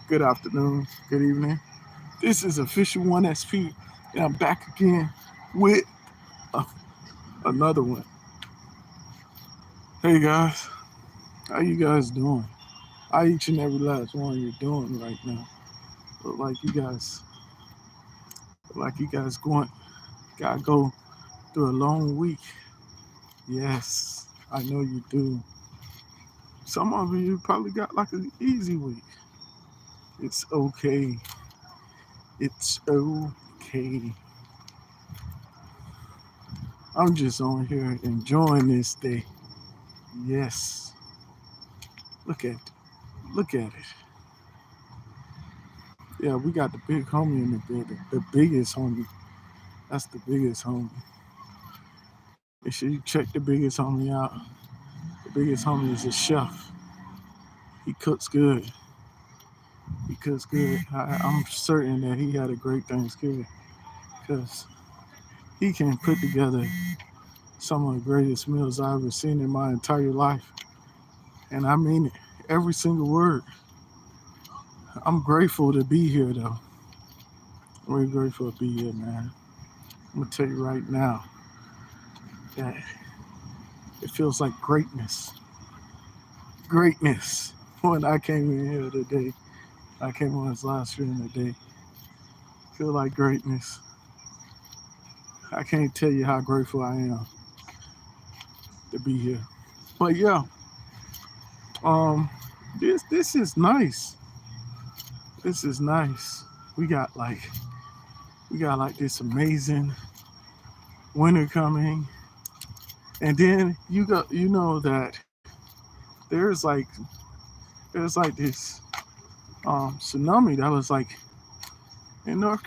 good afternoon, good evening. This is Official 1SP, and I'm back again with uh, another one. Hey guys, how you guys doing? How each and every last one you're doing right now? Look like you guys gotta go through a long week. Yes, I know you do. Some of you probably got like an easy week. It's okay. It's okay. I'm just on here enjoying this day. Yes. Look at look at it. Yeah, we got the big homie in the building. The biggest homie. That's the biggest homie. Make sure you check the biggest homie out. The biggest homie is a chef. He cooks good. He cooks good. I'm certain that he had a great Thanksgiving because he can put together some of the greatest meals I've ever seen in my entire life. And I mean it. Every single word. I'm grateful to be here though. I'm really grateful to be here, man. I'm gonna tell you right now that it feels like greatness. Greatness. When I came in here today, I came on his live stream today. Feel like greatness. I can't tell you how grateful I am to be here. But yeah, um, this is nice. This is nice. We got like this amazing winter coming, and then you know that there's like this tsunami that was like in North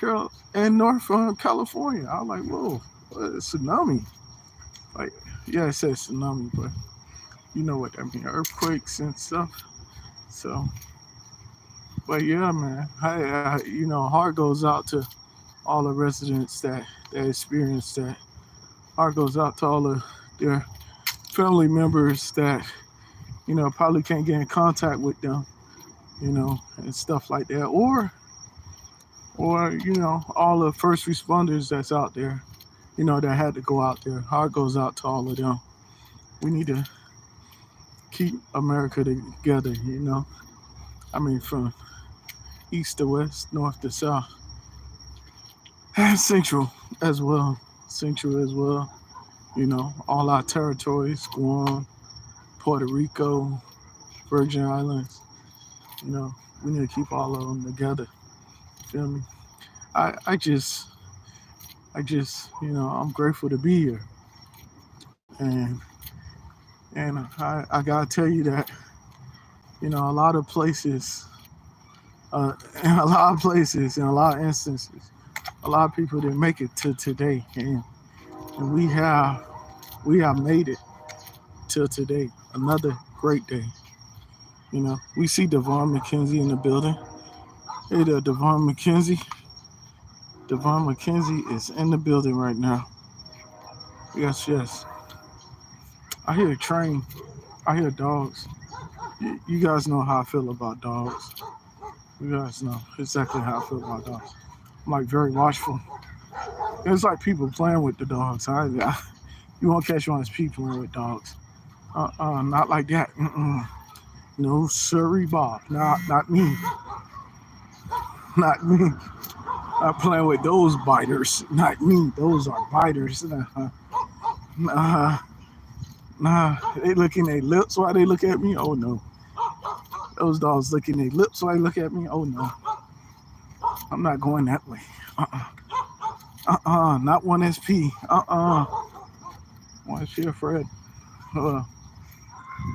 California. I was like, whoa, what is tsunami? Like, yeah, it says tsunami, but you know what that means, earthquakes and stuff. So, but yeah, man, heart goes out to all the residents that experienced that. Heart goes out to all of their family members that probably can't get in contact with them, and stuff like that, or all the first responders that's out there, that had to go out there. Heart goes out to all of them. We need to keep America together, I mean, from east to west, north to south, and central as well. Central as well. All our territories, Guam, Puerto Rico, Virgin Islands. You know, we need to keep all of them together. You feel me? I, I just, I'm grateful to be here, and I gotta tell you that, a lot of places, in a lot of places, in a lot of instances, a lot of people didn't make it to today, and we have made it till today. Another great day. We see Devon McKenzie in the building. Hey there, Devon McKenzie. Devon McKenzie is in the building right now. Yes, yes. I hear a train. I hear dogs. You guys know how I feel about dogs. You guys know exactly how I feel about dogs. I'm like very watchful. It's like people playing with the dogs. You won't catch one as people playing with dogs. Not like that. Mm-mm. No, sorry, Bob. Not me. Not me. Not playing with those biters. Not me. Those are biters. Nah, nah. They licking their lips while they look at me. Oh no. Those dogs licking their lips while they look at me. Oh no. I'm not going that way. Not 1SP. 1SP Fred. Uh,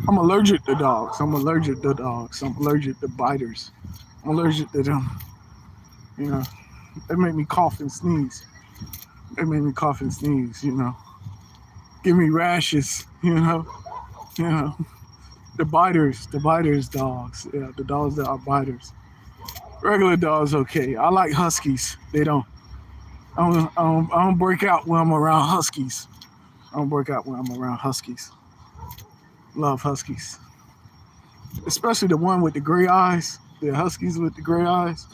I'm allergic to dogs. I'm allergic to dogs. I'm allergic to biters. I'm allergic to them. You know, they make me cough and sneeze. They make me cough and sneeze. Give me rashes. You know. The biters dogs. Yeah, the dogs that are biters. Regular dogs, okay. I like huskies. They don't. I don't break out when I'm around huskies. I don't break out when I'm around huskies. Love huskies, especially the one with the gray eyes. The Huskies with the gray eyes.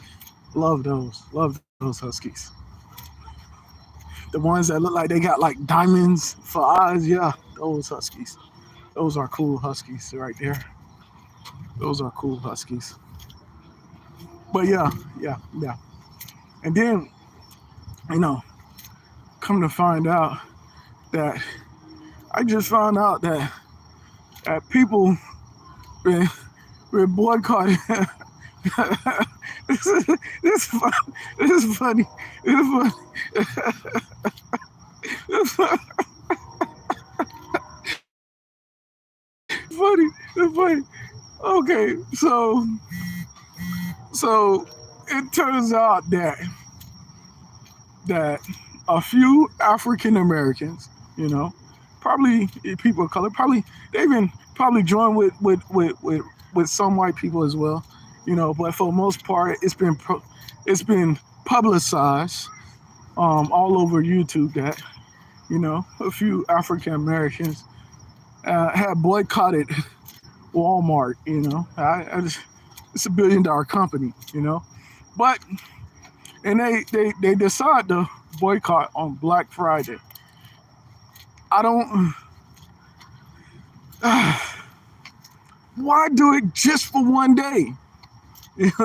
Love those. Love those Huskies. The ones that look like they got like diamonds for eyes. Yeah, those Huskies. Those are cool Huskies right there. Those are cool Huskies. But yeah, yeah, yeah. And then, you know, come to find out that I just found out that people been, been boycotting. this, is, this, is fun, this is funny. This is funny. It's funny. It's funny. Okay, so it turns out that a few African Americans, you know, probably people of color, probably they've been probably joined with some white people as well, you know. But for the most part, it's been publicized all over YouTube that a few African Americans have boycotted Walmart. I just, it's $1 billion company, but and they decide to boycott on Black Friday. I don't. Why do it just for one day? If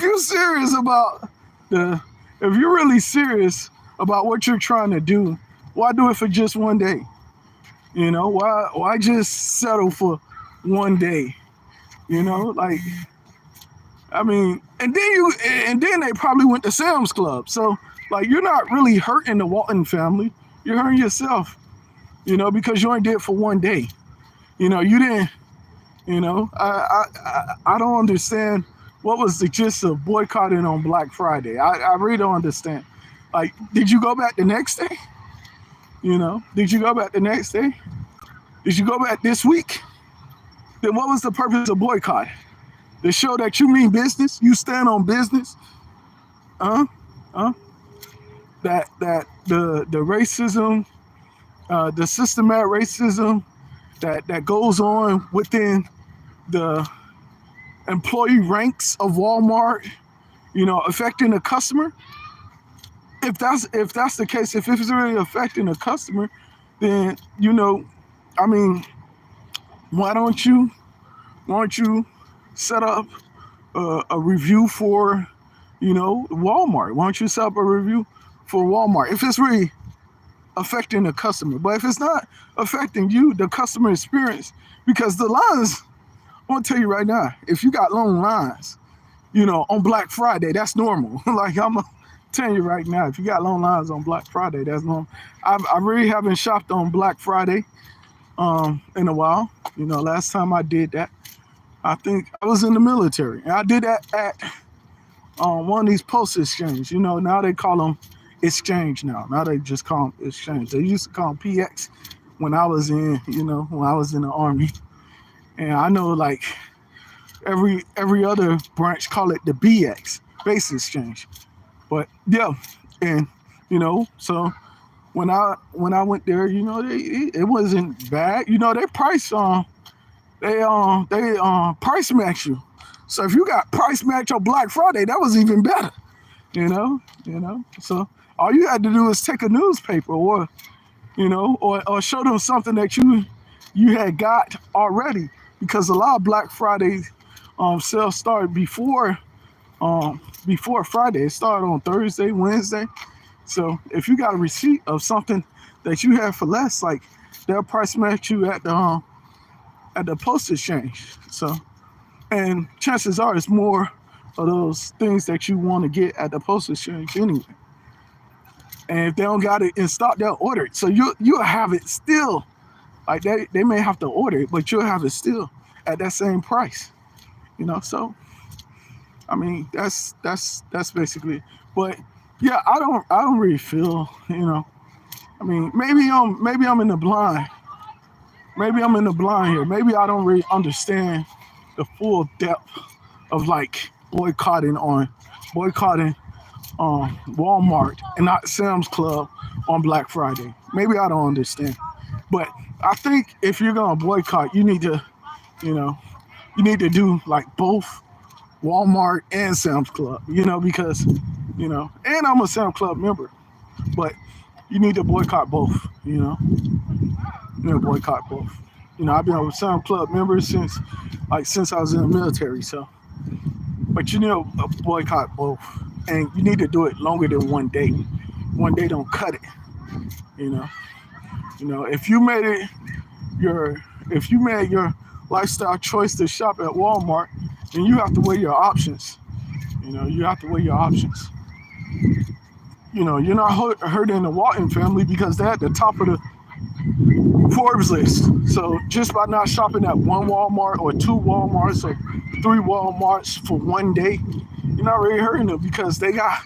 you're serious about the, if you're really serious about what you're trying to do, why do it for just one day? Why just settle for one day? Like, I mean, and then they probably went to Sam's Club. So like, you're not really hurting the Walton family. You're hurting yourself, because you only did it for one day. You didn't. I don't understand what was the gist of boycotting on Black Friday. I really don't understand. Like, did you go back the next day? Did you go back the next day? Did you go back this week? Then what was the purpose of boycott? To show that you mean business? You stand on business? Huh? Huh? That the racism, the systematic racism that goes on within the employee ranks of Walmart, affecting the customer. If that's the case, if it's really affecting the customer, then I mean, why don't you set up a review for Walmart? Why don't you set up a review for Walmart if it's really affecting the customer? But if it's not affecting you, the customer experience, because the lines, I want to tell you right now, if you got long lines, on Black Friday, that's normal. Like, I'm telling you right now, if you got long lines on Black Friday, that's normal. I really haven't shopped on Black Friday in a while. Last time I did that, I think I was in the military. And I did that at one of these post exchange. Now they call them exchange now. Now they just call them exchange. They used to call them PX when I was in, when I was in the Army. And I know, like, every other branch call it the BX, base exchange. But yeah, and so when I went there, it wasn't bad. They price they price match you. So if you got price match on Black Friday, that was even better. So all you had to do is take a newspaper or show them something that you had got already, because a lot of Black Friday sales started before Friday. It started on Thursday, Wednesday. So if you got a receipt of something that you have for less, like, they'll price match you at the post exchange. So, and chances are it's more of those things that you want to get at the post exchange anyway. And if they don't got it in stock, they'll order it. So you'll have it still. Like, they may have to order it, but you'll have it still at that same price. So I mean, that's basically it. But yeah, I don't really feel, I mean, maybe I'm in the blind. Maybe I'm in the blind here. Maybe I don't really understand the full depth of, like, boycotting Walmart and not Sam's Club on Black Friday. Maybe I don't understand. But I think if you're gonna boycott, you need to, You need to do like both Walmart and Sam's Club, because, and I'm a Sam's Club member, but you need to boycott both, boycott both. I've been a Sam's Club member since I was in the military, so, but boycott both. And you need to do it longer than one day. One day don't cut it, you know. If you made it if you made your lifestyle choice to shop at Walmart, then you have to weigh your options. You have to weigh your options. You're not hurting the Walton family because they're at the top of the Forbes list. So just by not shopping at one Walmart or two Walmarts or three Walmarts for one day, you're not really hurting them because they got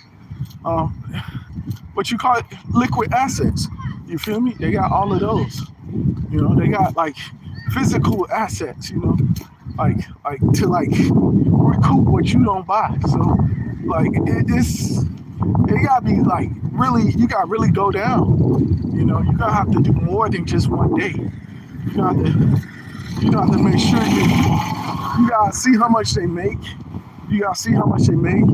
what you call it, liquid assets. You feel me? They got all of those. They got like physical assets. Like to like recoup what you don't buy. So like it gotta be like really, you gotta really go down. You're gonna have to do more than just one day. You gotta have to make sure you gotta see how much they make. You gotta see how much they make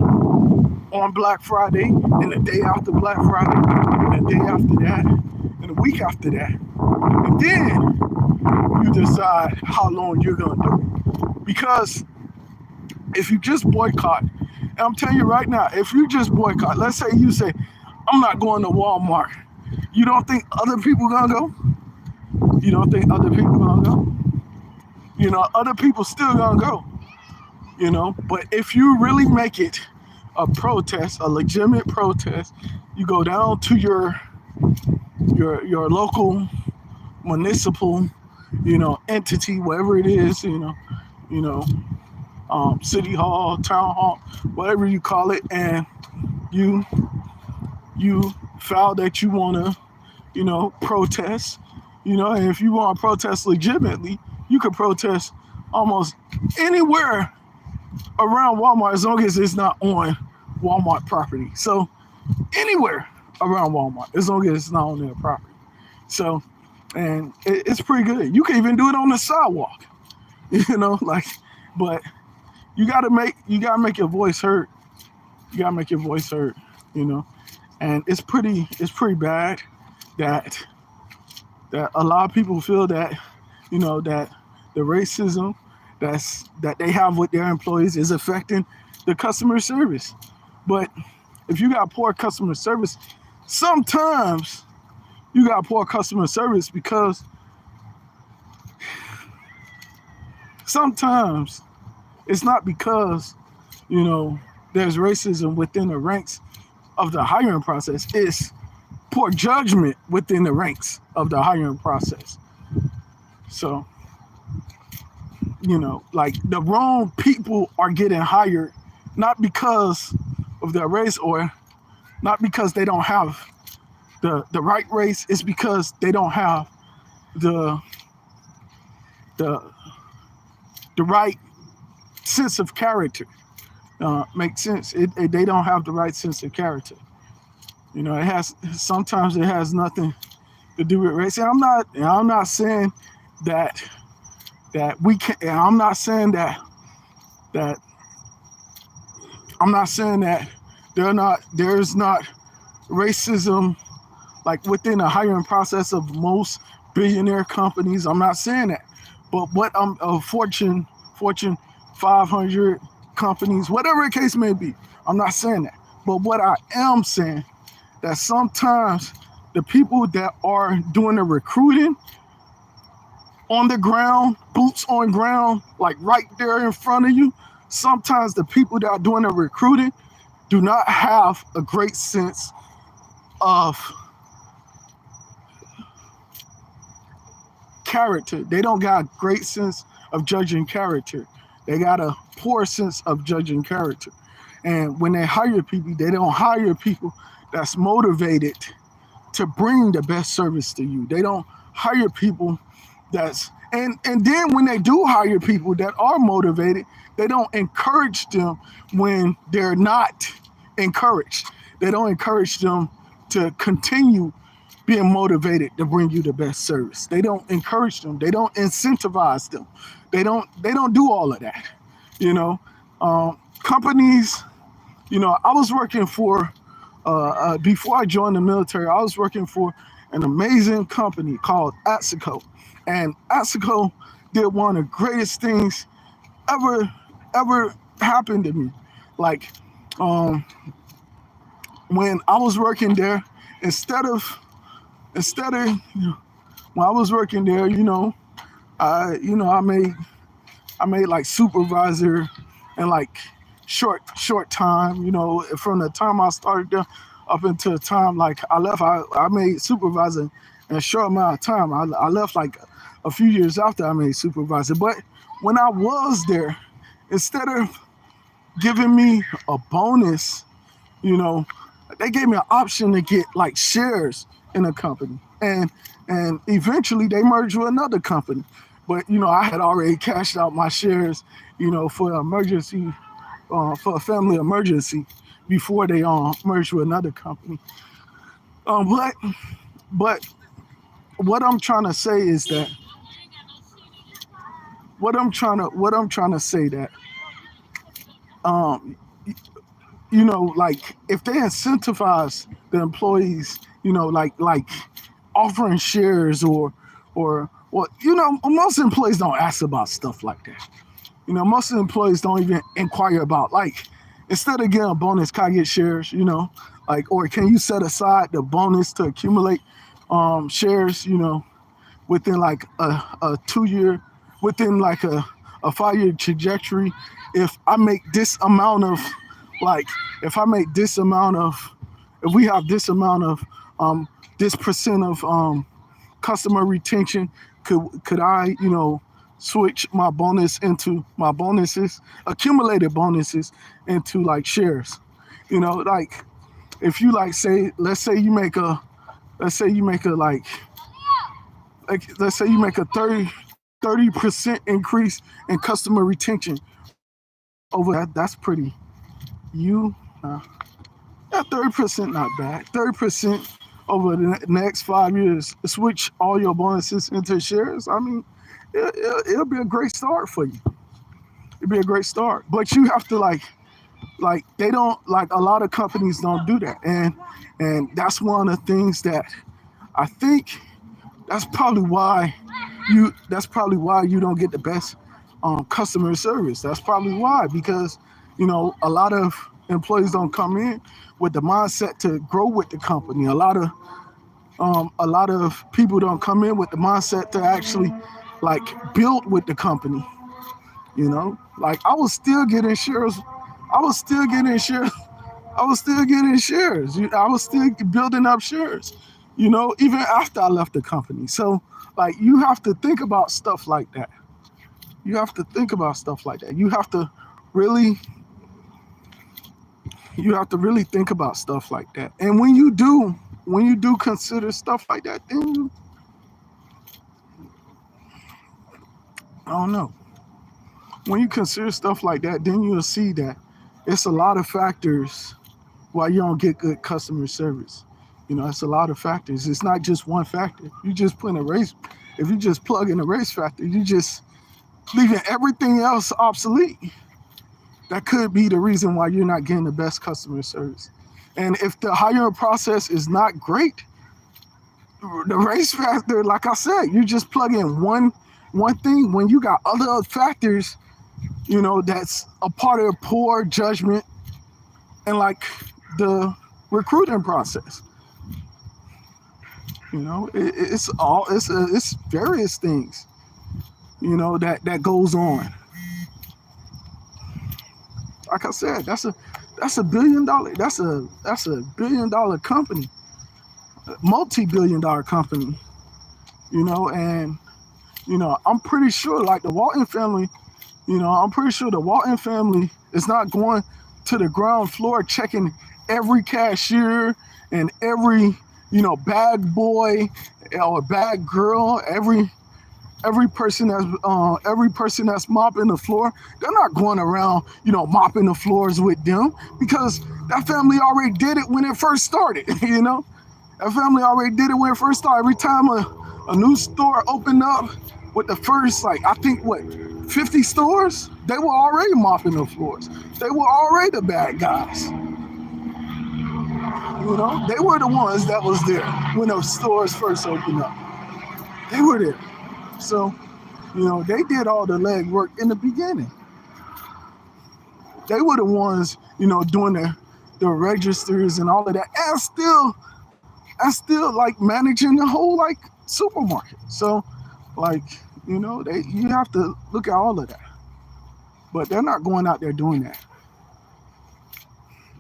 on Black Friday and the day after Black Friday and the day after that and the week after that. And then you decide how long you're gonna do it. Because if you just boycott, and I'm telling you right now, if you just boycott, let's say you say, I'm not going to Walmart. You don't think other people gonna go? You don't think other people gonna go? Other people still gonna go. But if you really make it a protest, a legitimate protest, you go down to your local municipal, entity, whatever it is, city hall, town hall, whatever you call it, and you file that you want to, protest, and if you want to protest legitimately, you can protest almost anywhere around Walmart as long as it's not on Walmart property. So anywhere around Walmart as long as it's not on their property. So, and it's pretty good. You can even do it on the sidewalk, but you gotta make your voice heard. You gotta make your voice heard, and it's pretty bad that a lot of people feel that, that the racism that they have with their employees is affecting the customer service. But if you got poor customer service, sometimes you got poor customer service because sometimes it's not because, there's racism within the ranks of the hiring process. It's poor judgment within the ranks of the hiring process. So, like the wrong people are getting hired, not because of their race or not because they don't have the right race. It's because they don't have the right sense of character. Makes sense. They don't have the right sense of character. Sometimes it has nothing to do with race. And I'm not saying that we can. And I'm not saying that there's not racism like within the hiring process of most billionaire companies. I'm not saying that. But what Fortune 500 companies, whatever the case may be, I'm not saying that. But what I am saying, that sometimes the people that are doing the recruiting on the ground, boots on ground, like right there in front of you, sometimes the people that are doing the recruiting do not have a great sense of character. They don't got a great sense of judging character. They got a poor sense of judging character. And when they hire people, they don't hire people that's motivated to bring the best service to you. They don't hire people and then when they do hire people that are motivated, they don't encourage them when they're not encouraged. They don't encourage them to continue being motivated to bring you the best service. They don't encourage them. They don't incentivize them. They don't do all of that. You know, companies. I was working for before I joined the military. I was working for an amazing company called Axico, and Axico did one of the greatest things ever happened to me. Like um, when I was working there, instead of when I was working there, I made like supervisor and like short time, from the time I started there up until the time like I left. I made supervisor in a short amount of time. I left like a few years after I made supervisor. But when I was there, instead of giving me a bonus, you know, they gave me an option to get like shares in a company. And eventually they merged with another company. But I had already cashed out my shares, for an emergency, for a family emergency before they merged with another company. But what I'm trying to say is that what I'm trying to say that um, like if they incentivize the employees, like offering shares or most employees don't ask about stuff like that. Most employees don't even inquire about like instead of getting a bonus, can I get shares? Like or can you set aside the bonus to accumulate shares? Within like a 2 year, within like a 5 year trajectory. If I make this amount of like if I make this amount of if we have this percent of customer retention, could I, switch my bonuses, accumulated bonuses into like shares. Like if you like say let's say you make a let's say you make a 30% increase in customer retention over that's pretty you yeah, 30% not bad. 30% over the next 5 years, switch all your bonuses into shares. I mean, it'll be a great start for you. It'll be a great start. But you have to like they don't like a lot of companies don't do that. And that's one of the things that I think that's probably why you don't get the best customer service. That's probably why, because a lot of employees don't come in with the mindset to grow with the company. A lot of people don't come in with the mindset to actually like build with the company. Like I was still getting shares. I was still getting shares. I was still getting shares. I was still building up shares. Even after I left the company. So like you have to think about stuff like that. You have to think about stuff like that. Really you have to really think about stuff like that. And when you do consider stuff like that, then I don't know. When you consider stuff like that, then you'll see that it's a lot of factors why you don't get good customer service. It's a lot of factors. It's not just one factor. You just put in a race. If you just plug in a race factor, you just leaving everything else obsolete. That could be the reason why you're not getting the best customer service. And if the hiring process is not great, the race factor, like I said, you just plug in one thing when you got other factors, that's a part of poor judgment and like the recruiting process. It's various things, that goes on. Like I said, that's a company, multi-billion-dollar company, and I'm pretty sure like the Walton family, I'm pretty sure the Walton family is not going to the ground floor checking every cashier and every bag boy or bag girl, every person that's mopping the floor. They're not going around mopping the floors with them, because that family already did it when it first started. That family already did it when it first started. Every time a new store opened up with the first, like, I think, 50 stores, they were already mopping the floors. They were already the bad guys. They were the ones that was there when those stores first opened up. They were there. So, they did all the legwork in the beginning. They were the ones, doing the registers and all of that. And still like managing the whole like supermarket. So, like, you have to look at all of that. But they're not going out there doing that.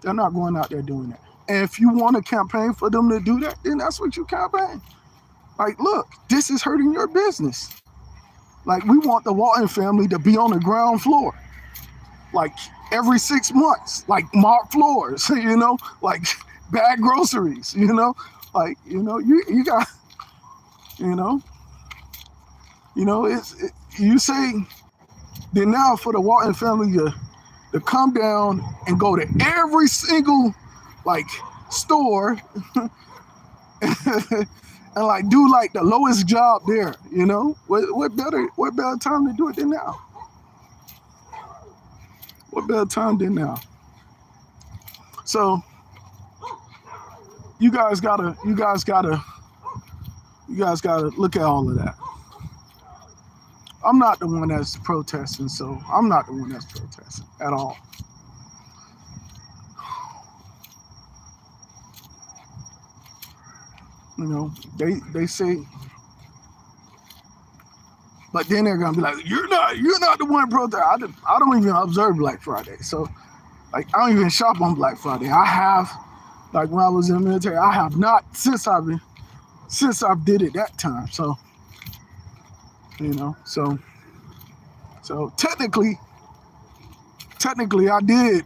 They're not going out there doing that. And if you want a campaign for them to do that, then that's what you campaign. Like, look, this is hurting your business. Like, we want the Walton family to be on the ground floor, like every 6 months, like mop floors, like bag groceries, like, you got, you say, then now for the Walton family to come down and go to every single like store and like do like the lowest job there, what better time to do it than now? What better time than now? So you guys gotta look at all of that. I'm not the one that's protesting, so I'm not the one that's protesting at all. They say, but then they're gonna be like, you're not the one protesting. I don't even observe Black Friday, so like I don't even shop on Black Friday. I have, like when I was in the military, I have not since I did it that time. So so technically I did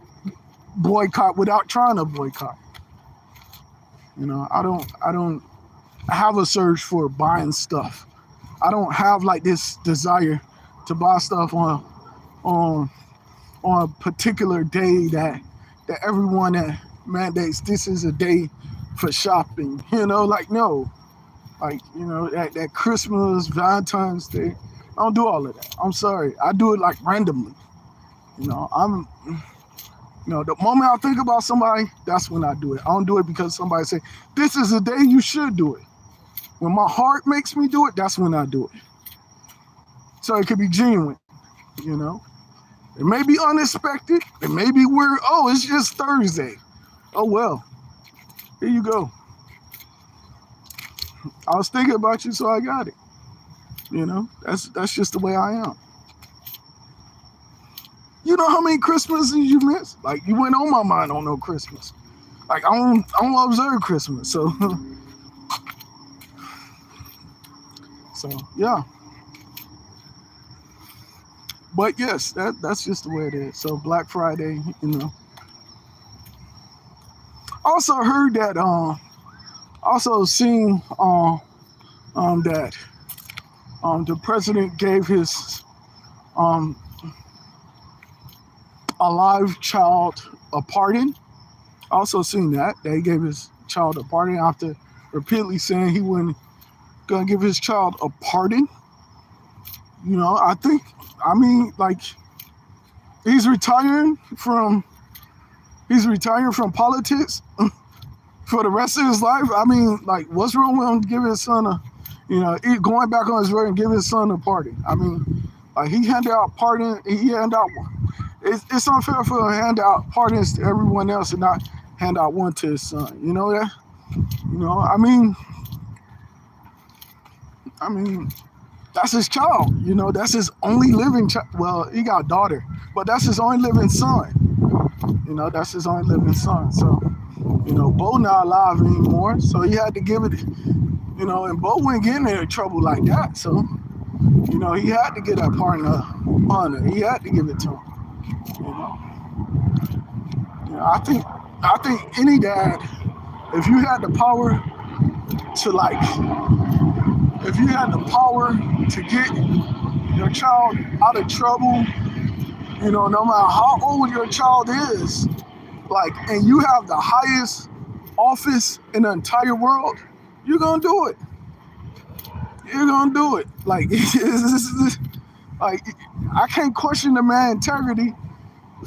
boycott without trying to boycott. I don't have a surge for buying stuff. I don't have like this desire to buy stuff on a particular day that everyone that mandates this is a day for shopping. Like no. Like, that Christmas, Valentine's Day, I don't do all of that. I'm sorry. I do it like randomly. The moment I think about somebody, that's when I do it. I don't do it because somebody say, this is the day you should do it. When my heart makes me do it, that's when I do it. So it could be genuine, It may be unexpected. It may be weird. Oh, it's just Thursday. Oh, well, here you go. I was thinking about you, so I got it. That's just the way I am. You know how many Christmases you missed? Like, you went on my mind on no Christmas. Like, I don't observe Christmas, so so yeah. But yes, that's just the way it is. So Black Friday, Also heard that also seen that the president gave his alive child a pardon. Also seen that they gave his child a pardon after repeatedly saying he wasn't gonna give his child a pardon. Like he's retiring from politics for the rest of his life. I mean, like, what's wrong with him giving his son going back on his word and giving his son a pardon? I mean, like, he handed out pardon. It's unfair for him to hand out pardons to everyone else and not hand out one to his son. You know that? I mean, that's his child. That's his only living child. Well, he got a daughter, but that's his only living son. That's his only living son. So, Bo not alive anymore, so he had to give it, and Bo wouldn't get into trouble like that. So, he had to get that pardon of honor. He had to give it to him. I think any dad, if you had the power to get your child out of trouble, no matter how old your child is, like, and you have the highest office in the entire world, you're gonna do it. You're gonna do it. Like, like I can't question the man's integrity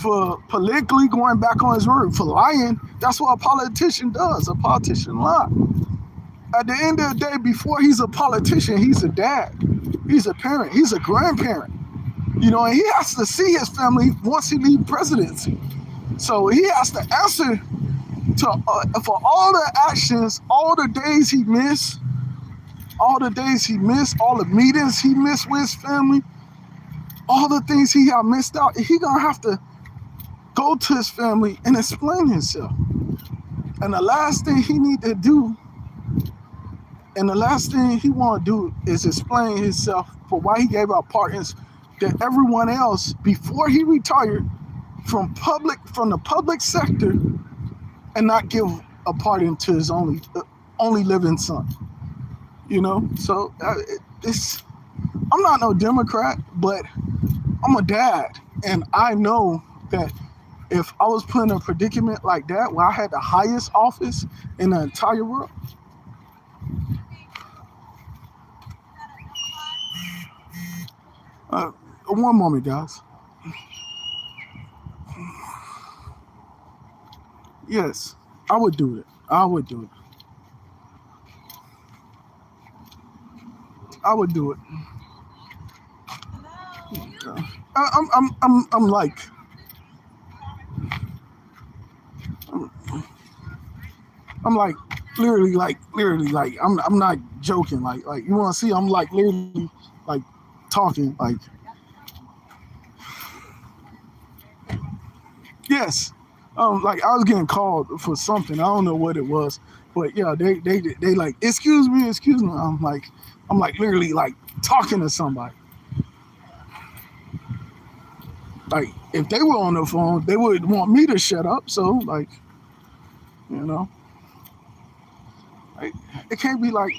for politically going back on his word, for lying. That's what a politician does. A politician lie. At the end of the day, before he's a politician, he's a dad, he's a parent, he's a grandparent. You know, and he has to see his family once he leaves presidency. So he has to answer for all the actions, all the days he missed, all the meetings he missed with his family, all the things he had missed out. He gonna have to go to his family and explain himself. And the last thing he need to do, and the last thing he want to do, is explain himself for why he gave out pardons that everyone else before he retired from the public sector, and not give a pardon to his only living son. You know, so I'm not no Democrat, but I'm a dad, and I know that if I was put in a predicament like that, where I had the highest office in the entire world. One moment, guys. Yes, I would do it. I would do it. I would do it. I'm like, I'm like literally like I'm not joking. Like you want to see? I'm like literally like talking like. Yes, like I was getting called for something. I don't know what it was, but yeah, they like excuse me. I'm like literally like talking to somebody. Like if they were on the phone, they would want me to shut up. So like, you know, like, it can't be like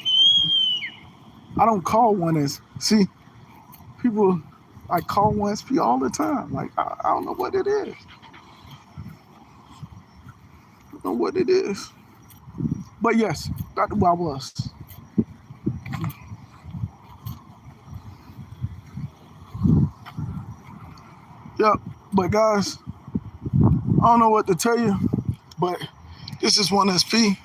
I don't call one as see people. I call 1SP all the time. Like I don't know what it is. I don't know what it is. But yes, that's who I was. Yep. But guys, I don't know what to tell you, but this is 1SP.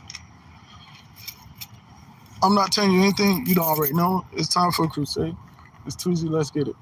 I'm not telling you anything you don't already know. It's time for a crusade. It's Tuesday. Let's get it.